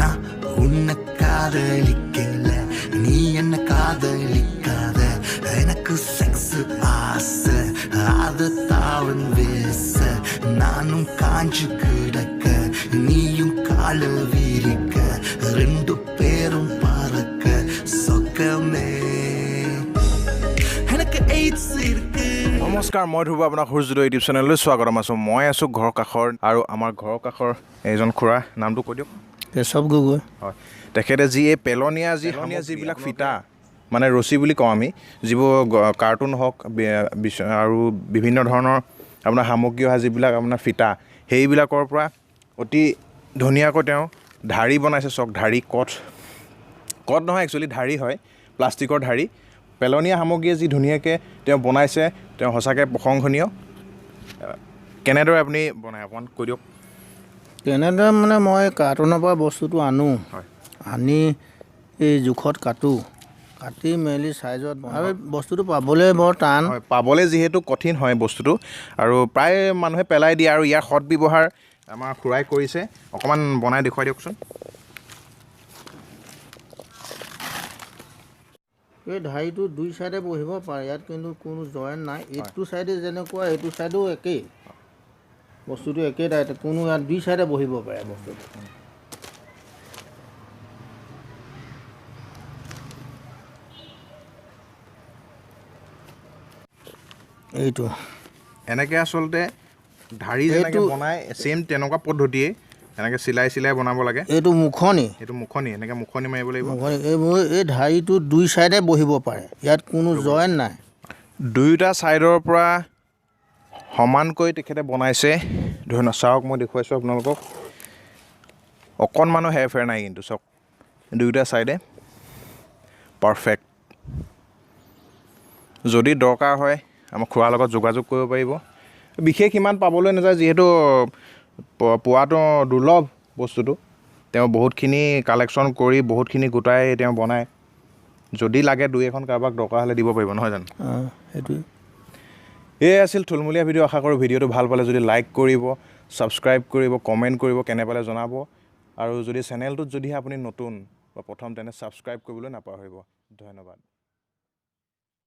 நான் உன்னை காதலிக்கல நீ என்ன காதலிக்காத எனக்கு செக்ஸ் ஆசை அது தாவன் வீச நானும் காஞ்சு கிடக்க நீயும் கால வீரிக்க ரெண்டு பேரும் பறக்க சொக்கமே எனக்கு AIDS இருக்கு নমস্কাৰ মই ধ্ৰুৱ আপোনাক সূৰ্যোদয় ইউটিউব চেনেললৈ স্বাগতম আছোঁ মই আছোঁ ঘৰৰ কাষৰ আৰু আমাৰ ঘৰৰ কাষৰ এজন খুৰা নামটো কৈ দিয়ক কেশৱ গগৈ হয় তেখেতে যি এই পেলনীয়া যিবিলাক ফিটা মানে ৰছী বুলি কওঁ আমি যিবোৰ কাৰ্টুন হওক আৰু বিভিন্ন ধৰণৰ আপোনাৰ সামগ্ৰী অহা যিবিলাক আপোনাৰ ফিটা সেইবিলাকৰ পৰা অতি ধুনীয়াকৈ তেওঁ ঢাৰি বনাইছে চক ঢাৰি কট নহয় একচুৱেলি ঢাৰি হয় প্লাষ্টিকৰ ঢাৰি পেলনীয়া সামগ্ৰীয়ে যি ধুনীয়াকৈ তেওঁ বনাইছে তেওঁ সঁচাকৈ প্ৰশংসনীয় কেনেদৰে আপুনি বনায় অকণমান কৈ দিয়ক কেনেদৰে মানে মই কাৰ্টুনৰ পৰা বস্তুটো আনো হয় আনি এই জোখত কাটি মেলি চাইজত আৰু বস্তুটো পাবলৈ বৰ টান হয় পাবলৈ যিহেতু কঠিন হয় বস্তুটো আৰু প্ৰায় মানুহে পেলাই দিয়ে আৰু ইয়াৰ সৎ ব্যৱহাৰ আমাৰ খুৰাই কৰিছে অকণমান বনাই দেখুৱাই দিয়কচোন এই ঢাৰিটো দুই চাইডে বহিব পাৰে ইয়াত কিন্তু কোনো জইণ্ট নাই এইটো চাইডে যেনেকুৱা এইটো চাইডেও একেই বস্তুটো একেই কোনো ইয়াত দুই চাইডে বহিব পাৰে বস্তুটো এইটো এনেকৈ আচলতে ঢাৰি যেনেকৈ বনাই ছেইম তেনেকুৱা পদ্ধতিয়ে এনেকৈ চিলাই বনাব লাগে এইটো মুখনি এনেকৈ মুখনি মাৰিব লাগিব এই ঢাৰিটো দুই চাইডে বহিব পাৰে ইয়াত কোনো জইণ্ট নাই দুয়োটা ছাইডৰ পৰা সমানকৈ তেখেতে বনাইছে ধৰণৰ চাওক মই দেখুৱাইছোঁ আপোনালোকক অকণমানো হেৰফেৰ নাই কিন্তু চাওক দুয়োটা ছাইডে পাৰফেক্ট যদি দৰকাৰ হয় আমাৰ খুৰাৰ লগত যোগাযোগ কৰিব পাৰিব বিশেষ ইমান পাবলৈ নাযায় যিহেতু পোৱাটো দুৰ্লভ বস্তুটো তেওঁ বহুতখিনি কালেকশ্যন কৰি বহুতখিনি গোটাই তেওঁ বনায় যদি লাগে দুই এখন কাৰোবাক দৰকাৰ হ'লে দিব পাৰিব নহয় জানো সেইটোৱে এয়ে আছিল থুলমূলীয়া ভিডিঅ' আশা কৰোঁ ভিডিঅ'টো ভাল পালে যদি লাইক কৰিব ছাবস্ক্ৰাইব কৰিব কমেণ্ট কৰিব কেনে পালে জনাব আৰু যদি চেনেলটোত যদিহে আপুনি নতুন বা প্ৰথম তেনে ছাবস্ক্ৰাইব কৰিবলৈ নাপাহৰিব ধন্যবাদ